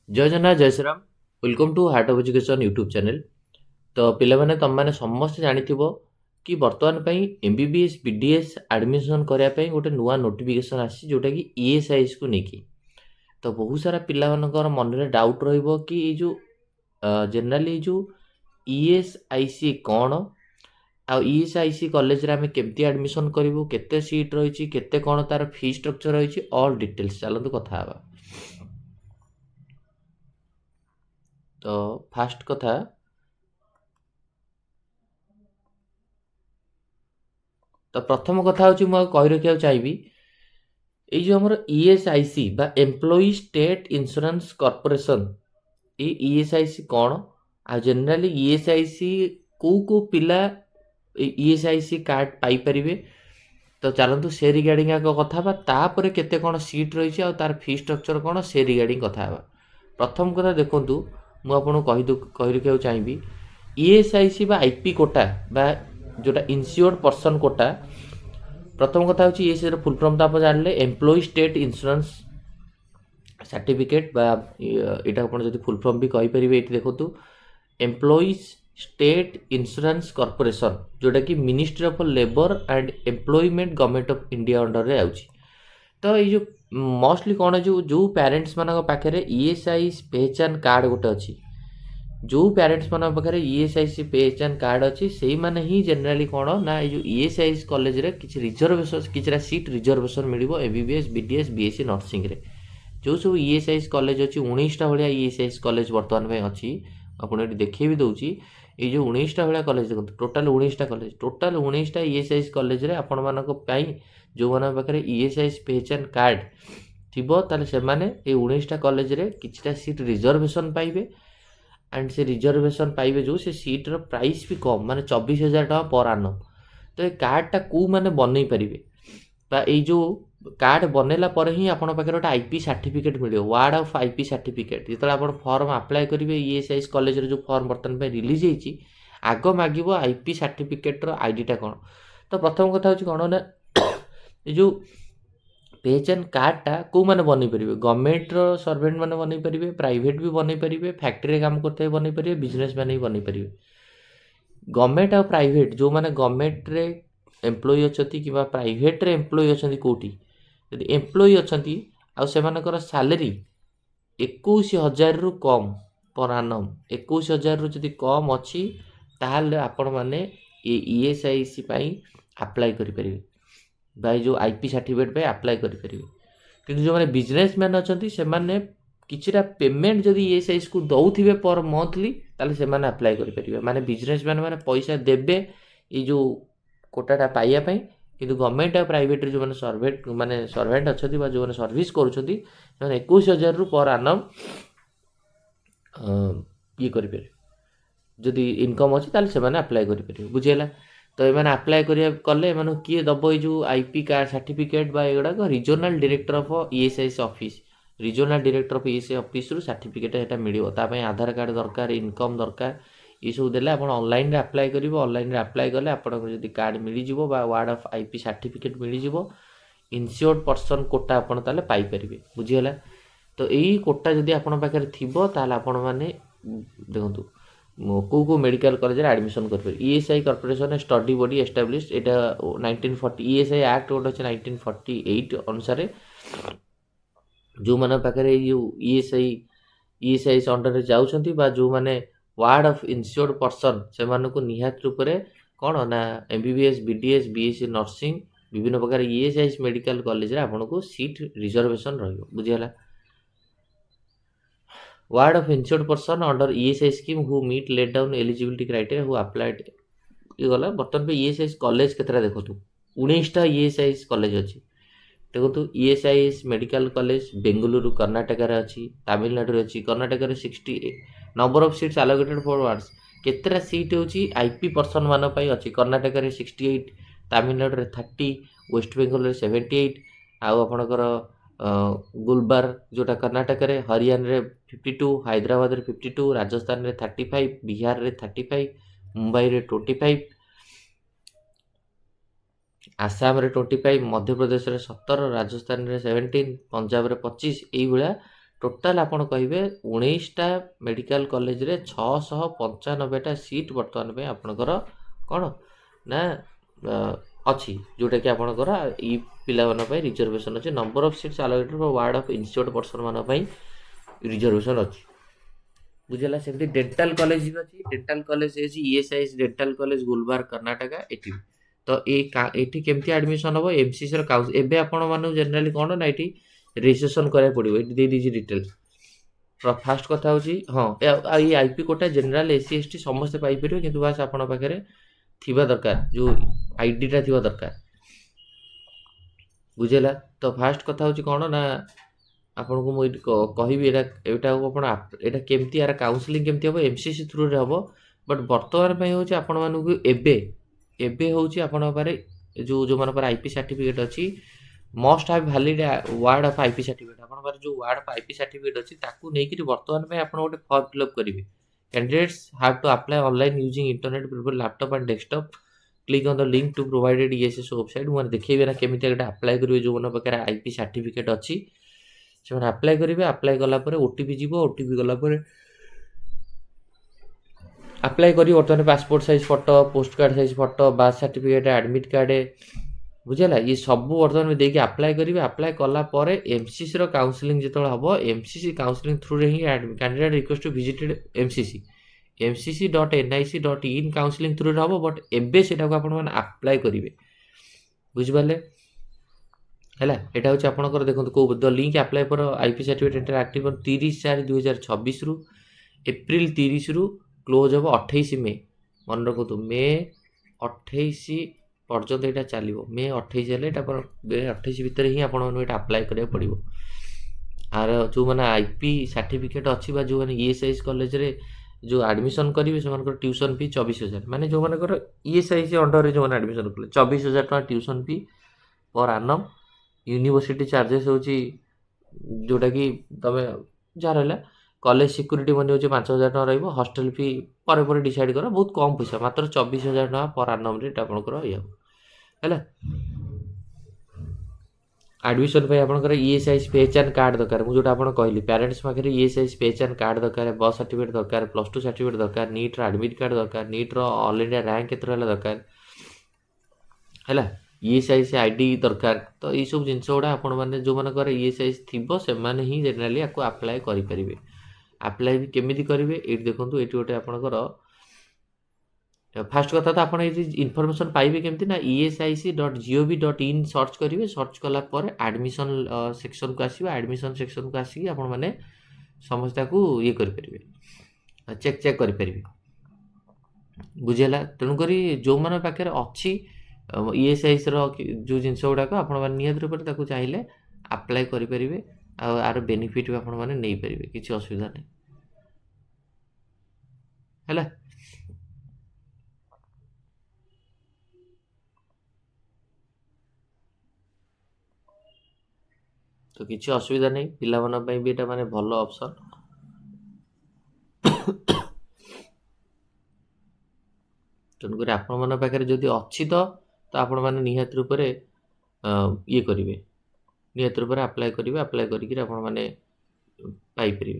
जय जगन्नाथ जय Shriram welcome to heart of education YouTube channel. तो पिलामाने तुमने समस्त जानिथिबो कि वर्तमान पई एमबीबीएस बीडीएस एडमिशन करिया पई गोटे नुवा नोटिफिकेशन आसी जोटा कि ईएसआईएस को नेकी। तो बहुत सारा पिला मानकर मन रे डाउट रहइबो कि ए जो जनरली जो ईएसआईसी कोन आ ईएसआईसी कॉलेज रे हमें केमती एडमिशन करिवो केते सीट रहिछि केते कोन तार फी स्ट्रक्चर रहिछि ऑल डिटेल्स चलंतु कथा हबा। तो फास्ट कथा तो प्रथम कथा हूँ मुझे कही रखा चाहिए ये जो आम ईएसआईसी बा एम्प्लॉई स्टेट इंश्योरेंस कॉर्पोरेशन ये ईएसआईसी कौन आ जनरली ईएसआईसी को पिला ईएसआईसी कार्ड पाई परिवे। तो चलतु से रिगार्डिंग आग कथा तापर केते कौन सीट रही है और तार फी स्ट्रक्चर कौन से रिगार्डिंग कथा प्रथम कथा देखूँ मुझे कही रखा चाहिए ईएसआईसी बा आईपी कोटा बा जोटा इनसियोर्ड पर्सन कोटा प्रथम कथा हूँ ये फुल फॉर्म तो आप जानले एम्प्लॉई स्टेट इंश्योरेंस सर्टिफिकेट बा यहाँ आप जब फुल फॉर्म भी कहींपर ये देखो एम्प्लॉइज स्टेट इंश्योरेंस कॉर्पोरेशन जोटा कि ministry of labour and employment government of India under रे आउची। तो ये जो मोस्टली कौन जो पेरेंट्स मान पाखे ईएसआई पहचान कार्ड गोटे अच्छी जो पेरेंट्स मान पाखे ईएसआईसी पहचान कार्ड अच्छी से मैंने ही जनरली कौन ना ये ईएसआई कॉलेज रे किसी रिजर्वेशन किसी सीट रिजर्वेशन मिल एमबीबीएस बीडीएस बीएससी नर्सिंग रे जो सब ईएसआई कॉलेज अच्छी 19टा भाया ईएसआई कॉलेज बर्तमान में अच्छी आपड़ देखिए भी दूसरी ये जो 19टा भाया कॉलेज देखो टोटाल 19टा कॉलेज टोटाल 19टा ईएसआई कॉलेज रे आपण मानक जो मान पाखे ईएसआई पहचान कार्ड थिबो ताले से माने ये 19टा कॉलेज रे किछटा सीट रिजर्वेशन पाइबे एंड से रिजर्वेशन पाइबे जो से सीट रो प्राइस भी कम माने 24,000 टका पर आनम। तो ये कार्डटा को माने बनई पारिबे बा ये जो कार्ड बनैला पर ही आपण पाखे गोटे आईपी सर्टिफिकेट मिले वार्ड ऑफ आईपी सर्टिफिकेट जो आप फॉर्म अप्लाई करेंगे ईएसआई कॉलेज जो फॉर्म बर्तमान में रिलीज होती आग मागिब आईपी सर्टिफिकेट आईडीटा कौन। तो प्रथम कथा हूँ कौन ना ये जो पहचान कार्डटा को मैंने बनई पारे गवर्नमेंट सर्वेंट मैंने बनई पारे प्राइवेट भी बनई पारे फैक्ट्री काम करते बनई पारे बिजनेस मैंने भी बनई पारे गवर्नमेंट और प्राइवेट जो मैंने गवर्नमेंट रे एम्प्लॉई अच्छा कि प्राइवेट रे एम्प्लॉई अच्छा कौटी यदि एम्प्लॉई अच्छा आउ सेमानकर सैलरी 21,000 रु कम पर आनम 21,000 रु जदि कम अच्छी ताहले आपण माने ये ईएसआईसी पाई अप्लाई करि परिबे भाई जो आईपी सर्टिफिकेट पे अप्लाई करि परिबे। किंतु जो माने बिजनेसमैन अच्छा से माने किछिटा पेमेंट जदि ईएसआईसी को दउथिबे पर मंथली ताले से माने अप्लाई करि परिबे माने बिजनेसमैन माने पैसा देबे ये जो कोटाटा पाइया पई किंतु गवर्नमेंट और प्राइवेट जो मैंने सर्वेंट अच्छा जो मैंने सर्विस करुँच 21,000 रु पर आनम ये करें जदि इनकम अच्छी ताले से अप्लाई करें बुझीगला। तो ये अप्लाई कले किए दब ये आईपी कार्ड सर्टिफिकेट बा एगुड़ाक regional director of ESIC office regional director of ESI office रु सर्टिफिकेट एटा मिलिबो तापई आधार कार्ड दरकार इनकम दरकार ये सब देले आप ऑनलाइन अप्लाई करेंगे ऑनलाइन अप्लाई कले आपको जब कार्ड मिल जाव वार्ड ऑफ आईपी सर्टिफिकेट मिल जाव इनसियोर्ड पर्सन कोटा आपड़ ताले पाई परिबे बुझीगला। तो यही कोटा जदि आपण पाखे थिबो ताले आपण माने देखंतु को मेडिकल कॉलेज रे एडमिशन कर पारे ESI corporation study body establish एटा 1940 ईएसआई एक्ट गोटे अच्छे 1948 अनुसार जो माने पाखे ईएसआई अंडर जाउछंती बा जो माने वार्ड ऑफ इनसियोर्ड पर्सन से निहात रूप से कौन ना एमबीबीएस बीडीएस बीएससी नर्सिंग विभिन्न प्रकार ईएसआई मेडिकल कॉलेज रे आपन को सीट रिजर्वेशन रहियो बुझियला। Ward of insured person under ESI scheme who meet laid down eligibility criteria who applied ये गला बर्तमान पे ईएसआई कॉलेज केतरा देखो 19टा ईएसआई कॉलेज अच्छी देखो ESI medical college Bengaluru Karnataka अच्छी तमिलनाडु अच्छी Karnataka 60 number of seats allocated for wards केतरा सीट होची आईपी पर्सन मान पई अच्छी कर्नाटक 68 तमिलनाडु रे 30 वेस्ट बेंगल रे 78 आउ आपणकर गुलबार जोटा कर्नाटक रे हरियाणा रे 52 हैदराबाद रे 52 राजस्थान रे 35 बिहार रे 35 मुंबई रे 25 आसाम रे 25 मध्य प्रदेश रे 17 राजस्थान रे 17 पंजाब रे 25 यही भाया टोटाल आपण कहिबे 19टा मेडिकल कॉलेज रे 695टा सीट वर्तमान पे आपणकर कोन ना अछि जोटा कि आपणकर ई पिला मन पे रिजर्वेशन अछि number of seats allocated for ward of institute person मन पे रिजर्वेशन अछि बुझला सेमती डेंटल कॉलेज भी अछि डेंटल कॉलेज अछि ESIC dental college Gulbarga Karnataka एठी तो एठी केमती एडमिशन हो एमसीसी रो काउंस एबे आपण मानु जनरली कोन ना एठी रजिस्ट्रेशन करे पड़िबो एठी दे दीजी डिटेल्स फास्ट कथा होची हां ए IP quota general SC ST समस्त पाई परियो किंतु बास आपण पाखरे थिबा दरकार जो आईडी टा थिबा दरकार बुझेला तो फास्ट कथा होची कोन ना आपण को मु कहिबी एटा आपण एटा केमती यार काउंसलिंग केमती हो एमसीसी थ्रू रे हो बट वर्तमान पे होची आपण मानु को एबे होची आपण पारे जो मन पर आईपी सर्टिफिकेट अछि must have valid ward of IP certificate आपण पारे जो वार्ड ऑफ आईपी सर्टिफिकेट अछि ताकू नै कि वर्तमान पे आपण ओटे फॉर्म फिल अप करिवे candidates have to apply online using internet prefer laptop and desktop click on the link to provided ESS website मन देखैबे ना केमिति एटा अप्लाई करिवे जो मन पारे आईपी सर्टिफिकेट अछि से अप्लाई करेंगे अप्लाई कला ओटीपी जीव ओटीपी गला अप्लाई करी बर्तमान passport size photo post card size photo birth certificate admit card बुझेगा ये सब बर्तमान में देखिए अप्लाई करेंगे अप्लाई कला एमसीसी रो काउंसलिंग जो हम एमसीसी काउंसलिंग थ्रू रे ही candidate request to visited mcc.nic.in counselling through रे हम बट एबे सेटा को आपण अप्लाई करेंगे बुझिपारे है एटा हूँ आपंकर देखो कौ the link apply for IP certificate active 30/4/2026 रु एप्रिल 30 रु क्लोज हम 28 मे मन रखु मे 28 पर्यंत यहाँ चलो मे 28 हेल्ले मे 28 भितर ही आपको अप्लाई करा पड़ो आर जो मैंने आईपी सर्टिफिकेट अच्छी जो मैंने ईएसआईसी कॉलेज रे जो एडमिशन करेंगे से ट्यूशन फी 24,000 माने जो मानकर ईएसआईसी अंडर जो मैंने एडमिशन कले 24,000 टका ट्यूशन फी पर आनम यूनिवर्सिटी चार्जेस होची जोटा कि तमे जार है कॉलेज सिक्यूरीटी मनी होची 5,000 टका रहिबो हॉस्टल फी पर पर डिसाइड कर बहुत कम पैसा मात्र 24,000 टका पर आनम रे आपनकर या हैला एडमिशन पे आपनकर ईएसआईसी पहचान कार्ड दरकार मु जोटा आपन कहली पेरेंट्स पाखरे ईएसआईसी पहचान कार्ड दरकार बस सर्टिफिकेट दरकार +2 सर्टिफिकेट दरकार नीट रो एडमिट कार्ड दरकार नीट रो ऑल इंडिया रैंक केत्र हला दरकार हैला ईएसआईसी आईडी दरकार तो ये सब जिनस गुड़ा आपण मैंने जो मानकर ईएसआईसी थी से मैंने ही जेनेराली आपको अप्लाई करेंगे अप्लाई भी केमी करेंगे ये देखो ये गोटे आपंकर फास्ट कथा तो आप इनफॉरमेशन पाइबे केमती ना ESIC.gov.in सर्च करेंगे सर्च कलापर एडमिशन सेक्शन को आसो एडमिशन सेक्शन को आसिक आपण मैंने समस्त को ये करेंगे चेक करेंगे बुझेगा तेणुक जो मान पाखे अच्छी ईएसआईसी रो जो जिनस गुड़ाक आपण निहत रूप से चाहिए अप्लाई करेंगे आर बेनिफिट भी आपण मैंने नहीं पारे किसी असुविधा नहीं है तो किसी असुविधा नहीं पिला मन भी एटा माने भलो ऑप्शन तेणुक आपण मन पाखे जदि अच्छी तो आपण मैंने निहत रूप से ये करेंगे निहत रूप से अप्लाई करेंगे अप्लाई करके आपण मैंने पाइपर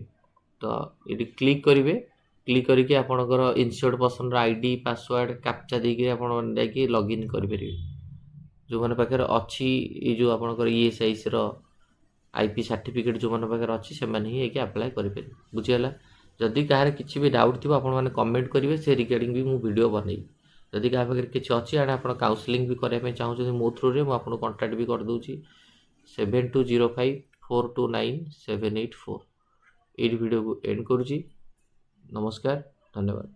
तो ये क्लिक करेंगे क्लिक करके आपणकर institute person ID password captcha देके आपण जाके लॉगिन करेंगे जो मैंने पाखे अच्छी ये जो आपणकर ईएसआईसी रो आईपी सर्टिफिकेट जो मैंने पाखे अच्छी से मैंने ही अप्लाई करेंगे बुझीगला जदि कहार किसी भी डाउट थी आपण मैंने कमेंट करेंगे से रिगार्डिंग भी मुझे वीडियो बनई जदि क्या पाखे किसी अच्छी आने आप काउंसलिंग भी करने चाहते मो थ्रू रे मुझे कॉन्टैक्ट भी करदे 7205429784 ये वीडियो को एंड करुँची नमस्कार धन्यवाद।